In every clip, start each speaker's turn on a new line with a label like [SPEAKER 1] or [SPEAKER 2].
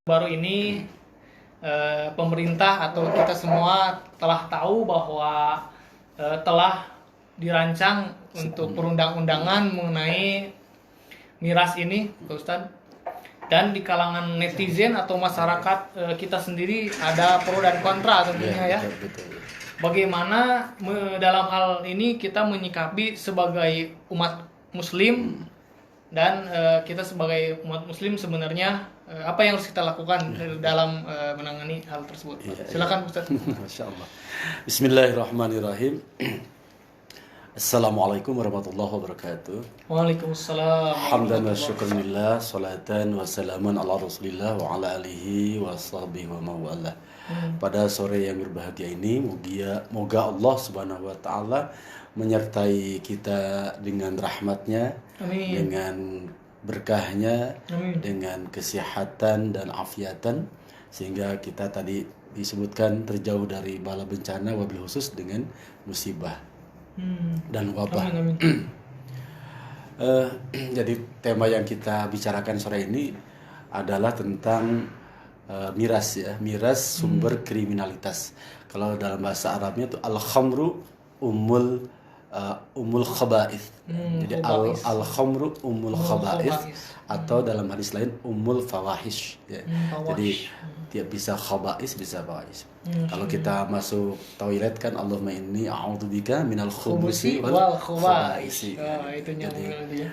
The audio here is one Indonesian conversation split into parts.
[SPEAKER 1] Baru ini pemerintah atau kita semua telah tahu bahwa telah dirancang untuk perundang-undangan mengenai miras ini, Pak Ustadz. Dan di kalangan netizen atau masyarakat kita sendiri ada pro dan kontra tentunya ya.
[SPEAKER 2] Betul.
[SPEAKER 1] Bagaimana dalam hal ini kita menyikapi sebagai umat Muslim dan kita sebagai umat Muslim sebenarnya apa yang harus kita lakukan dalam menangani hal tersebut? Silakan Ustaz.
[SPEAKER 2] Masya Allah. Bismillahirrahmanirrahim. Assalamualaikum warahmatullahi wabarakatuh.
[SPEAKER 1] Waalaikumsalam.
[SPEAKER 2] Hamdan wa syukurillah, salatan wa salaman ala rasulillah wa ala alihi wa sahbihi wa mawala. Pada sore yang berbahagia ini, moga Allah subhanahu wa ta'ala menyertai kita dengan rahmatnya,
[SPEAKER 1] Amin.
[SPEAKER 2] dengan berkahnya,
[SPEAKER 1] Amin.
[SPEAKER 2] dengan kesehatan dan afiatan, sehingga kita tadi disebutkan terjauh dari bala bencana, wabil khusus dengan musibah dan wabah.
[SPEAKER 1] Amin, amin.
[SPEAKER 2] Jadi tema yang kita bicarakan sore ini adalah tentang miras ya, miras sumber kriminalitas. Kalau dalam bahasa Arabnya itu al-khamru ummul khaba'ith. Jadi al-khamru ummul khaba'ith atau dalam hadis lain ummul fawahish ya. Jadi dia bisa khaba'is bisa fawahish. Kalau kita masuk toilet kan Allahumma inni a'udzubika minal khubusi wal khaba'is. Jadi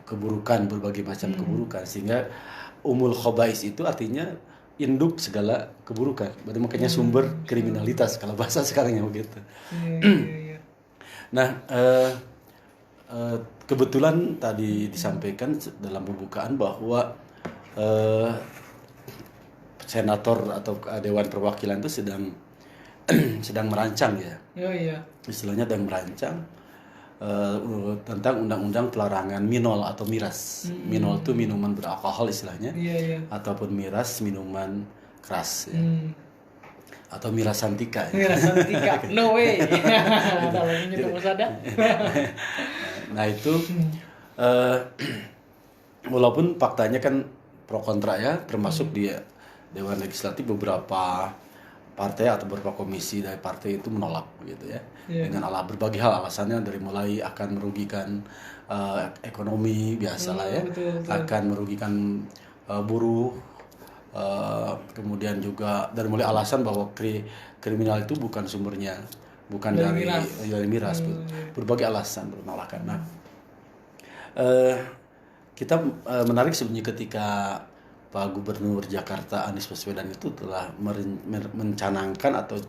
[SPEAKER 2] keburukan, berbagai macam keburukan, sehingga umul khaba'is itu artinya induk segala keburukan. Berarti makanya sumber kriminalitas kalau bahasa sekarang yang begitu. Nah, kebetulan tadi disampaikan dalam pembukaan bahwa senator atau Dewan Perwakilan itu sedang merancang ya.
[SPEAKER 1] Iya.
[SPEAKER 2] Istilahnya sedang merancang tentang undang-undang pelarangan minol atau miras. Minol itu minuman beralkohol istilahnya.
[SPEAKER 1] Iya.
[SPEAKER 2] Ataupun miras minuman keras ya. Atau miras santika.
[SPEAKER 1] Miras santika. No way. Kalau ini tuh ada.
[SPEAKER 2] Nah, itu walaupun faktanya kan pro kontra ya, termasuk di Dewan Legislatif beberapa partai atau beberapa komisi dari partai itu menolak gitu ya. Dengan berbagai hal alasannya, dari mulai akan merugikan ekonomi biasalah ya,
[SPEAKER 1] betul.
[SPEAKER 2] akan merugikan buruh, kemudian juga dari mulai alasan bahwa kriminal itu bukan sumbernya, bukan dari miras, berbagai alasan penolakan. Nah, kita menarik sebenarnya ketika Pak Gubernur Jakarta Anies Baswedan itu telah mencanangkan atau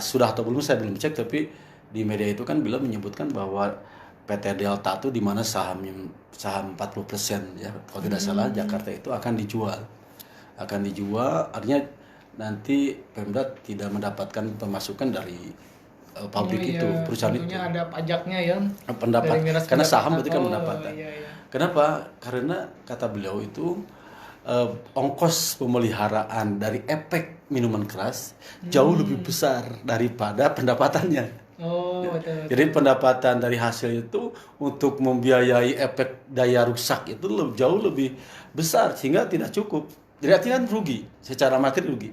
[SPEAKER 2] sudah atau belum saya belum cek, tapi di media itu kan beliau menyebutkan bahwa PT Delta itu di mana saham 40% ya kalau tidak salah Jakarta itu akan dijual, artinya nanti Pemda tidak mendapatkan pemasukan dari pabrik itu, perusahaan itu.
[SPEAKER 1] Ada pajaknya ya.
[SPEAKER 2] Pendapat karena saham berarti kan pendapatan.
[SPEAKER 1] Iya.
[SPEAKER 2] Kenapa? Karena kata beliau itu ongkos pemeliharaan dari efek minuman keras jauh lebih besar daripada pendapatannya.
[SPEAKER 1] Betul.
[SPEAKER 2] Jadi pendapatan dari hasil itu untuk membiayai efek daya rusak itu jauh lebih besar, sehingga tidak cukup. Jadi artinya rugi, secara materi rugi.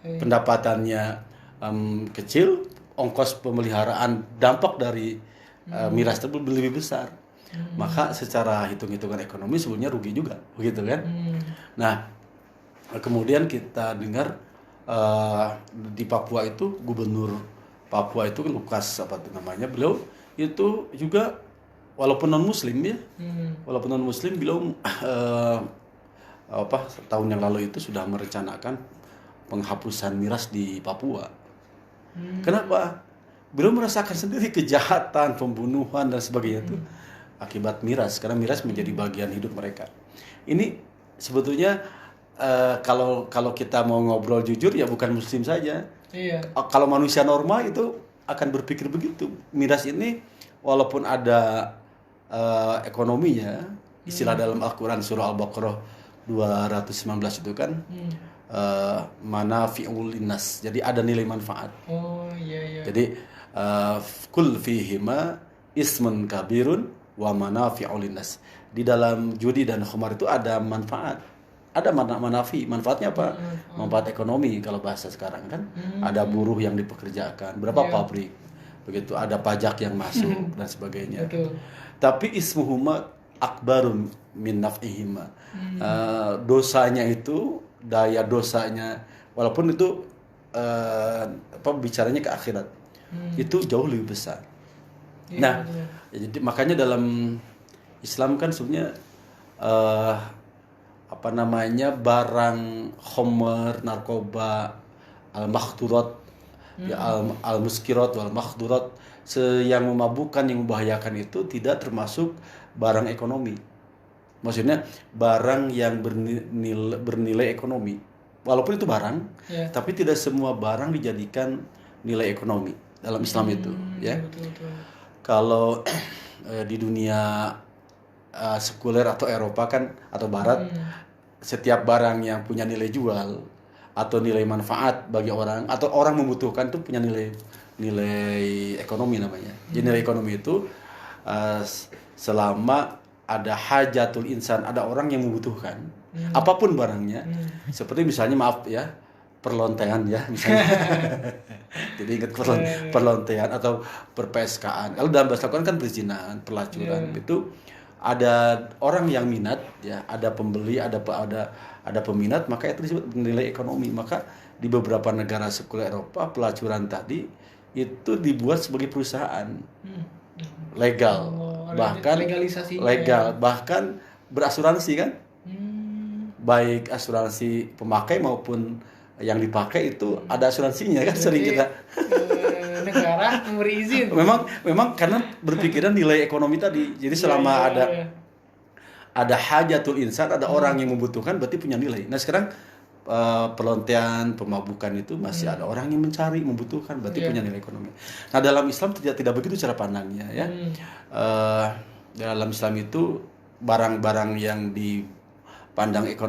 [SPEAKER 2] Pendapatannya kecil, ongkos pemeliharaan dampak dari miras itu lebih besar. Maka secara hitung-hitungan ekonomi sebenarnya rugi juga, begitu kan? Nah, kemudian kita dengar di Papua itu Gubernur Papua itu Lukas beliau itu juga walaupun non Muslim ya, beliau tahun yang lalu itu sudah merencanakan penghapusan miras di Papua. Kenapa? Beliau merasakan sendiri kejahatan, pembunuhan dan sebagainya itu akibat miras, karena miras menjadi bagian hidup mereka. Ini sebetulnya kalau kita mau ngobrol jujur ya bukan Muslim saja.
[SPEAKER 1] Iya.
[SPEAKER 2] Kalau manusia normal itu akan berpikir begitu. Miras ini walaupun ada ekonominya, istilah dalam Al-Quran surah Al-Baqarah 219 itu kan manafi'ul linnas. Jadi ada nilai manfaat.
[SPEAKER 1] Iya.
[SPEAKER 2] Jadi kul fihima ismun kabirun wa manafi'ul linnas. Di dalam judi dan khamar itu ada manfaat. ada manafi, manfaatnya apa? Manfaat ekonomi kalau bahasa sekarang kan. Ada buruh yang dipekerjakan, berapa pabrik, begitu, ada pajak yang masuk dan sebagainya.
[SPEAKER 1] Betul.
[SPEAKER 2] Tapi ismuhuma akbarun min naf'ihima. Dosanya itu, daya dosanya, walaupun itu bicaranya ke akhirat, itu jauh lebih besar.
[SPEAKER 1] Iya,
[SPEAKER 2] Nah,
[SPEAKER 1] betul.
[SPEAKER 2] jadi makanya dalam Islam kan sebenarnya barang khamr, narkoba, al-makhdurat, ya, al-muskirat wal makhdurat, yang memabukkan, yang membahayakan itu tidak termasuk barang ekonomi. Maksudnya barang yang bernilai ekonomi. Walaupun itu barang, tapi tidak semua barang dijadikan nilai ekonomi dalam Islam itu, ya.
[SPEAKER 1] Betul.
[SPEAKER 2] Kalau di dunia sekuler atau Eropa kan atau Barat, setiap barang yang punya nilai jual atau nilai manfaat bagi orang atau orang membutuhkan itu punya nilai ekonomi namanya. Jadi nilai ekonomi itu selama ada hajatul insan, ada orang yang membutuhkan apapun barangnya, seperti misalnya maaf ya, perlontean ya misalnya. Jadi ingat perlontean atau perpeskaan. Kalau dalam bahasa Al-Quran kan perzinahan, pelacuran, itu ada orang yang minat ya, ada pembeli, ada peminat, maka itu disebut nilai ekonomi. Maka di beberapa negara sekuler Eropa pelacuran tadi itu dibuat sebagai perusahaan legal, bahkan legal, bahkan berasuransi kan, baik asuransi pemakai maupun yang dipakai itu ada asuransinya kan. Sering kita
[SPEAKER 1] negara memberi izin.
[SPEAKER 2] Memang karena berpikiran nilai ekonomi tadi. Jadi selama ada hajatul insan, ada orang yang membutuhkan, berarti punya nilai. Nah sekarang pelontean, pemabukan itu masih ada orang yang mencari, membutuhkan, berarti punya nilai ekonomi. Nah dalam Islam tidak begitu cara pandangnya ya. Dalam Islam itu barang-barang yang dipandang ekonomi